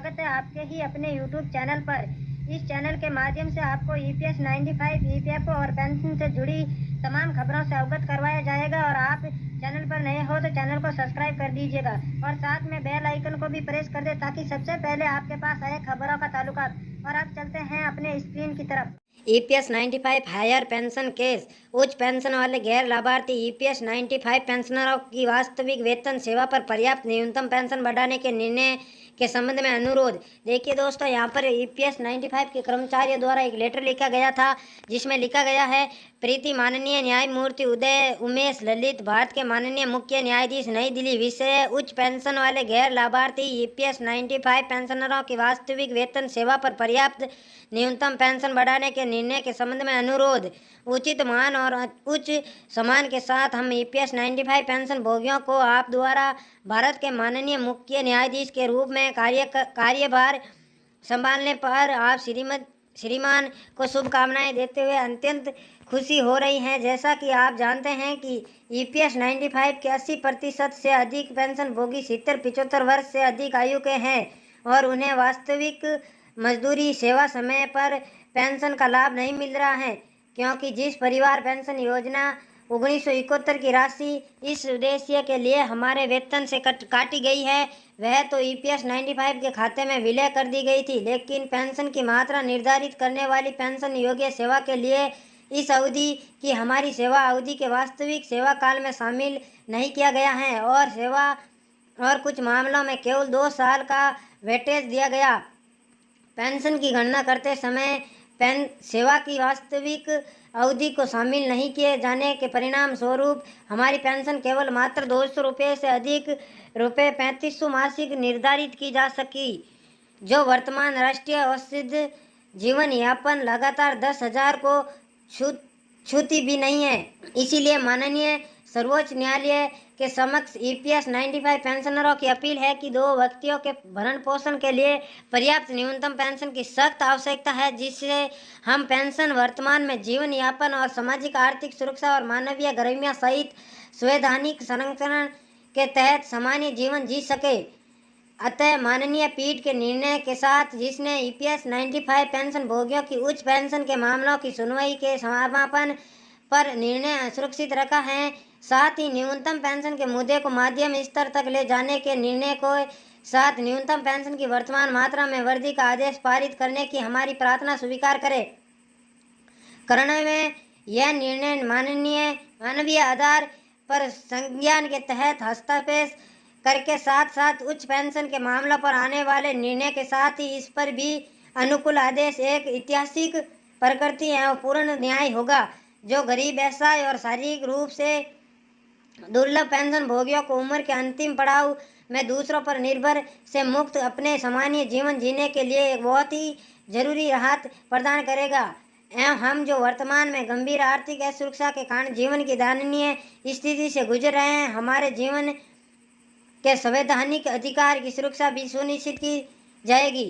स्वागत है आपके ही अपने YouTube चैनल पर। इस चैनल के माध्यम से आपको EPS 95, EPFO और पेंशन से जुड़ी तमाम खबरों से अवगत करवाया जाएगा और आप चैनल पर नए हो तो चैनल को सब्सक्राइब कर दीजिएगा और साथ में बेल आइकन को भी प्रेस कर दे ताकि सबसे पहले आपके पास आए खबरों का ताल्लुकात। और अब चलते हैं अपने स्क्रीन की तरफ। EPS 95 higher pension case. उच्च पेंशन वाले गैर लाभार्थी EPS 95 पेंशनरों की वास्तविक वेतन सेवा पर पर्याप्त न्यूनतम पेंशन बढ़ाने के निर्णय के संबंध में अनुरोध। देखिए दोस्तों, यहाँ पर EPS 95 के कर्मचारियों द्वारा एक लेटर लिखा गया था जिसमें लिखा गया है, प्रीति माननीय न्यायमूर्ति उदय उमेश ललित भारत के माननीय मुख्य न्यायाधीश नई दिल्ली, विषय उच्च पेंशन वाले गैर लाभार्थी EPS 95 पेंशनरों की वास्तविक वेतन सेवा पर पर्याप्त न्यूनतम पेंशन बढ़ाने के निर्णय के संबंध में अनुरोध। उचित मान और उच्च सम्मान के साथ हम EPS 95 पेंशन भोगियों को आप द्वारा भारत के माननीय मुख्य न्यायाधीश के रूप में कार्यभार संभालने पर आप श्रीमान को शुभकामनाएं देते हुए अत्यंत खुशी हो रही है। जैसा कि आप जानते हैं कि EPS 95 के 80% से अधिक पेंशन भोगी 70-75 वर्ष से अधिक आयु के हैं और उन्हें वास्तविक मजदूरी सेवा समय पर पेंशन का लाभ नहीं मिल रहा है, क्योंकि जिस परिवार पेंशन योजना 1971 की राशि इस उद्देश्य के लिए हमारे वेतन से काटी गई है वह तो EPS 95 के खाते में विलय कर दी गई थी, लेकिन पेंशन की मात्रा निर्धारित करने वाली पेंशन योग्य सेवा के लिए इस अवधि की हमारी सेवा अवधि के वास्तविक सेवा काल में शामिल नहीं किया गया है और कुछ मामलों में केवल 2 साल का वेटेज दिया गया। पेंशन की गणना करते समय सेवा की वास्तविक अवधि को शामिल नहीं किए जाने के परिणाम स्वरूप हमारी पेंशन केवल मात्र 200 रुपये से अधिक रुपये 3500 मासिक निर्धारित की जा सकी, जो वर्तमान राष्ट्रीय औसत जीवन यापन लगातार 10,000 को छूती भी नहीं है। इसीलिए माननीय सर्वोच्च न्यायालय के समक्ष EPS 95 पेंशनरों की अपील है कि 2 व्यक्तियों के भरण पोषण के लिए पर्याप्त न्यूनतम पेंशन की सख्त आवश्यकता है, जिससे हम पेंशन वर्तमान में जीवन यापन और सामाजिक आर्थिक सुरक्षा और मानवीय गरिमा सहित संवैधानिक संरक्षण के तहत सामान्य जीवन जी सके। अतः माननीय पीठ के निर्णय के साथ, जिसने EPS 95 पेंशन भोगियों की उच्च पेंशन के मामलों की सुनवाई के समापन पर निर्णय सुरक्षित रखा है, साथ ही न्यूनतम पेंशन के मुद्दे को मध्यम स्तर तक ले जाने के निर्णय को साथ न्यूनतम पेंशन की वर्तमान मात्रा में वृद्धि का आदेश पारित करने की हमारी प्रार्थना स्वीकार करने में यह निर्णय मानवीय आधार पर संज्ञान के तहत हस्तक्षेप करके साथ साथ उच्च पेंशन के मामलों पर आने वाले निर्णय के साथ ही इस पर भी अनुकूल आदेश एक ऐतिहासिक प्रकृति एवं पूर्ण न्याय होगा, जो गरीब व्यवसाय और शारीरिक रूप से दुर्लभ पेंशन भोगियों को उम्र के अंतिम पड़ाव में दूसरों पर निर्भर से मुक्त अपने सामान्य जीवन जीने के लिए एक बहुत ही जरूरी राहत प्रदान करेगा। एवं हम जो वर्तमान में गंभीर आर्थिक असुरक्षा के कारण जीवन की दयनीय स्थिति से गुजर रहे हैं, हमारे जीवन के संवैधानिक अधिकार की सुरक्षा भी सुनिश्चित की जाएगी।